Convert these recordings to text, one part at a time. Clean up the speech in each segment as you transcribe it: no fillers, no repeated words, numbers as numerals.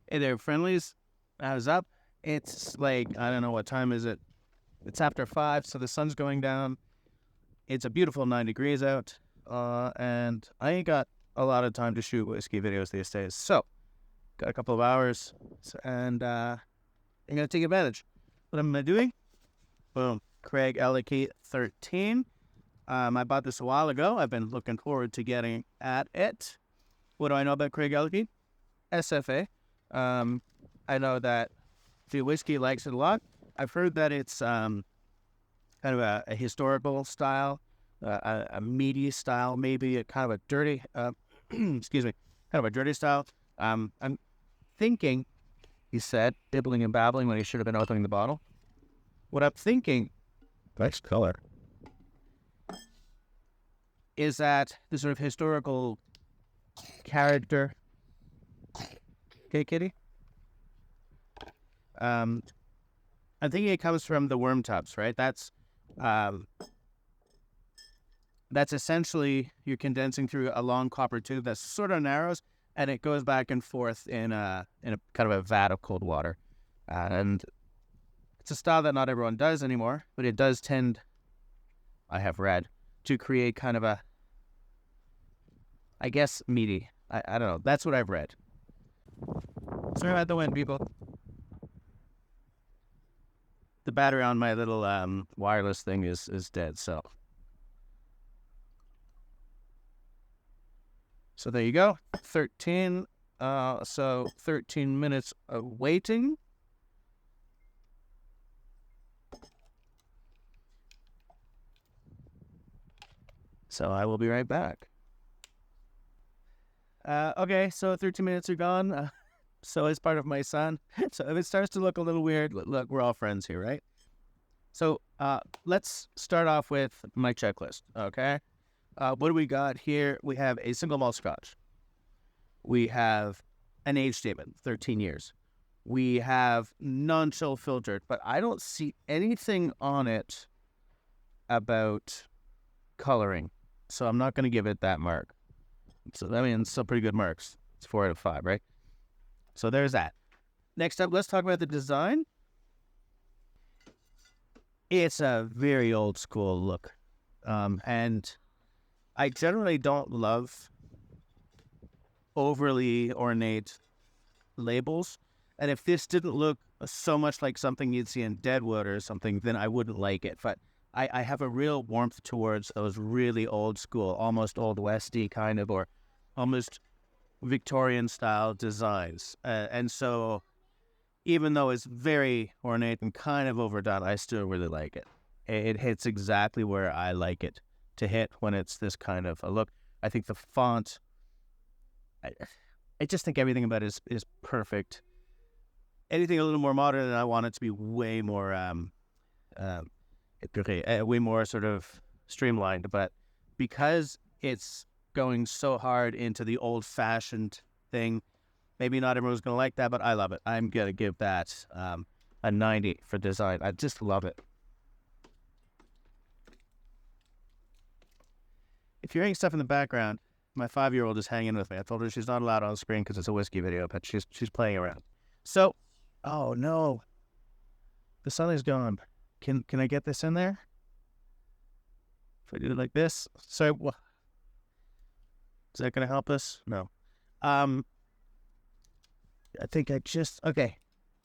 Hey there, friendlies. I was up. It's like, I don't know what time is it. It's after 5, so the sun's going down. It's a beautiful 9 degrees out. And I ain't got a lot of time to shoot whiskey videos these days. So, got a couple of hours, and I'm going to take advantage. What am I doing? Boom. Craigellachie 13. I bought this a while ago. I've been looking forward to getting at it. What do I know about Craigellachie? SFA. I know that the whiskey likes it a lot. I've heard that it's kind of a historical style, a meaty style, maybe a kind of a dirty, excuse me, kind of a dirty style. I'm thinking, he said, dibbling and babbling when he should have been opening the bottle. What I'm thinking, Nice color. is that the sort of historical character. Okay, kitty. I'm thinking it comes from the worm tubs, right? That's essentially you're condensing through a long copper tube that sort of narrows, and it goes back and forth in a kind of a vat of cold water, and it's a style that not everyone does anymore, but it does tend, I have read, to create kind of a, I guess, meaty. I don't know. That's what I've read. Sorry about the wind, people. The battery on my little wireless thing is dead, so there you go. 13. So 13 minutes of waiting. So I will be right back. Okay, so 13 minutes are gone. So is part of my son. So if it starts to look a little weird, look, we're all friends here, right? So let's start off with my checklist, okay? What do we got here? We have a single malt Scotch. We have an age statement, 13 years. We have Nonchillfiltered, but I don't see anything on it about coloring. So I'm not going to give it that mark. So I mean, it's still pretty good marks. It's 4 out of 5, right? So there's that. Next up, let's talk about the design. It's a very old school look. And I generally don't love overly ornate labels. And if this didn't look so much like something you'd see in Deadwood or something, then I wouldn't like it. But I have a real warmth towards those really old school, almost Old Westy kind of, or almost Victorian style designs. And so even though it's very ornate and kind of overdone, I still really like it. It hits exactly where I like it to hit when it's this kind of a look. I think the font, I just think everything about it is perfect. Anything a little more modern, and I want it to be way more way more sort of streamlined. But because it's going so hard into the old-fashioned thing, maybe not everyone's going to like that, but I love it. I'm going to give that a 90 for design. I just love it. If you're hearing stuff in the background, my 5-year-old is hanging with me. I told her she's not allowed on screen because it's a whiskey video, but she's playing around. So, oh no, the sun is gone. Can I get this in there? If I do it like this, sorry, is that going to help us? No. I think okay.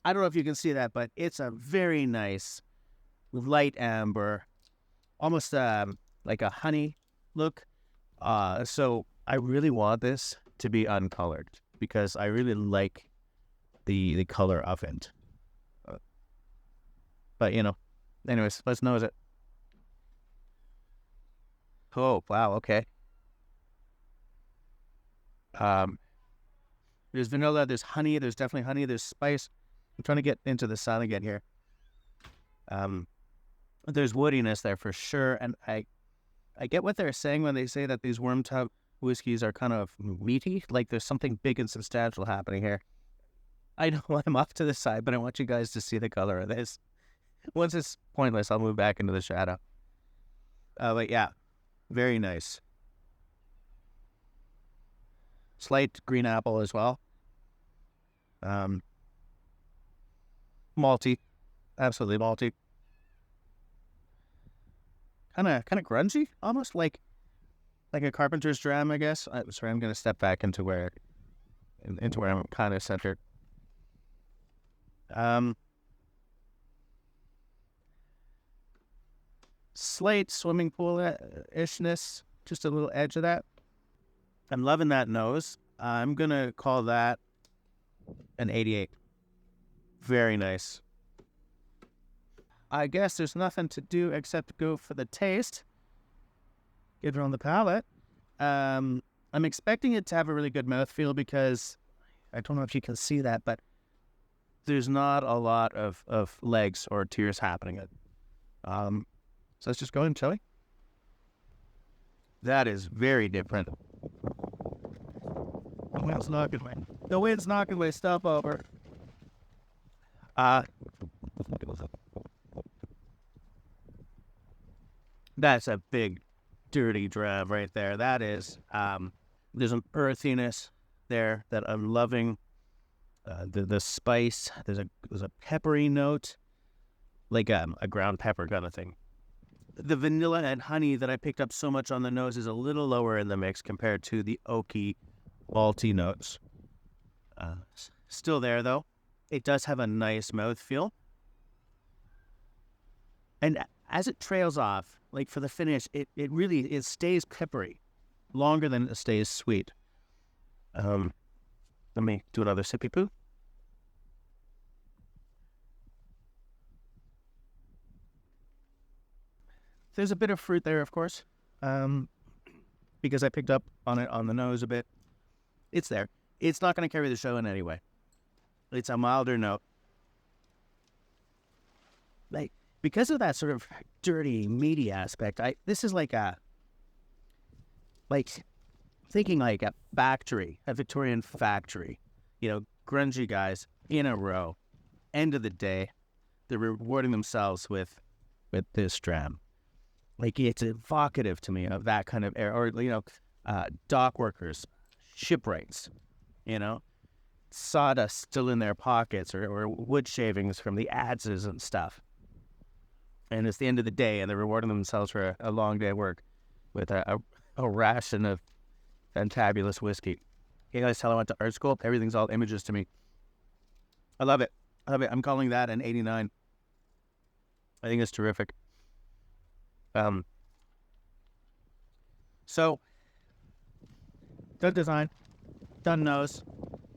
I don't know if you can see that, but it's a very nice light amber, almost like a honey look. So I really want this to be uncolored because I really like the color of it. But anyways, let's nose it. Oh wow, okay. There's vanilla, there's honey, there's definitely honey, there's spice. I'm trying to get into the sun again here. There's woodiness there for sure, and I get what they're saying when they say that these worm tub whiskeys are kind of meaty, like there's something big and substantial happening here. I know I'm off to the side, but I want you guys to see the color of this. Once it's pointless, I'll move back into the shadow. But yeah, very nice. Slight green apple as well. Malty, absolutely malty. Kind of grungy, almost like a carpenter's dram, I guess. Sorry, I'm gonna step back into where I'm kind of centered. Slight swimming pool ishness, just a little edge of that. I'm loving that nose. I'm gonna call that an 88. Very nice. I guess there's nothing to do except go for the taste. Get it on the palate. I'm expecting it to have a really good mouthfeel because I don't know if you can see that, but there's not a lot of legs or tears happening. So let's just go in, shall we? That is very different. The wind's knocking my stuff over. That's a big, dirty dram right there. That is, there's an earthiness there that I'm loving. The spice, there's a peppery note, like a ground pepper kind of thing. The vanilla and honey that I picked up so much on the nose is a little lower in the mix compared to the oaky, malty notes. Still there though. It does have a nice mouthfeel. And as it trails off, like for the finish, it really stays peppery longer than it stays sweet. Let me do another sippy poo. There's a bit of fruit there, of course, because I picked up on it on the nose a bit. It's there. It's not going to carry the show in any way. It's a milder note. Like, because of that sort of dirty, meaty aspect, this is like thinking like a factory, a Victorian factory. You know, grungy guys in a row. End of the day, they're rewarding themselves with this dram. Like, it's evocative to me of that kind of era, or, you know, dock workers, shipwrights, you know, sawdust still in their pockets, or wood shavings from the adzes and stuff. And it's the end of the day, and they're rewarding themselves for a long day of work with a ration of fantabulous whiskey. You guys tell I went to art school? Everything's all images to me. I love it. I'm calling that an 89. I think it's terrific. So, done design, done nose,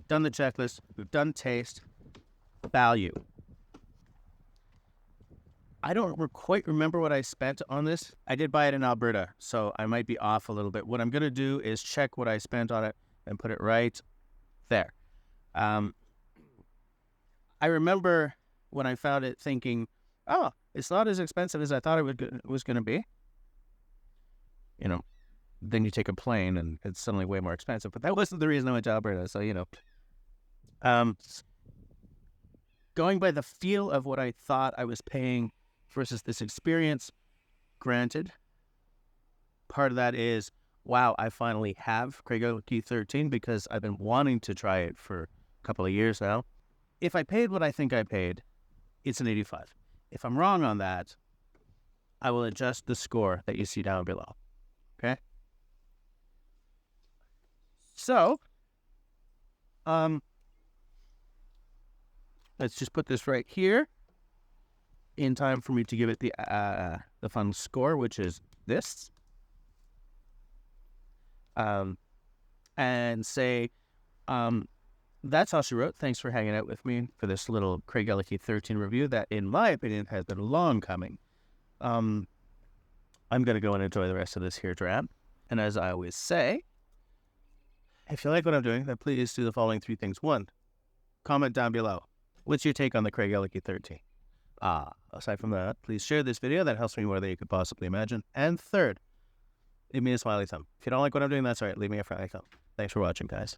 done the checklist, we've done taste, value. I don't quite remember what I spent on this. I did buy it in Alberta, so I might be off a little bit. What I'm going to do is check what I spent on it and put it right there. I remember when I found it thinking, oh, it's not as expensive as I thought it was going to be. You know, then you take a plane and it's suddenly way more expensive. But that wasn't the reason I went to Alberta. So, you know, going by the feel of what I thought I was paying versus this experience, granted, part of that is, wow, I finally have Craigellachie 13 because I've been wanting to try it for a couple of years now. If I paid what I think I paid, it's an 85. If I'm wrong on that, I will adjust the score that you see down below. Okay? So, let's just put this right here in time for me to give it the fun score, which is this. And say, that's all she wrote. Thanks for hanging out with me for this little Craigellachie 13 review that, in my opinion, has been long coming. I'm going to go and enjoy the rest of this here dram. And as I always say, if you like what I'm doing, then please do the following 3 things. 1, comment down below. What's your take on the Craigellachie 13? Aside from that, please share this video. That helps me more than you could possibly imagine. And 3rd, leave me a smiley thumb. If you don't like what I'm doing, that's all right. Leave me a friendly thumb. Thanks for watching, guys.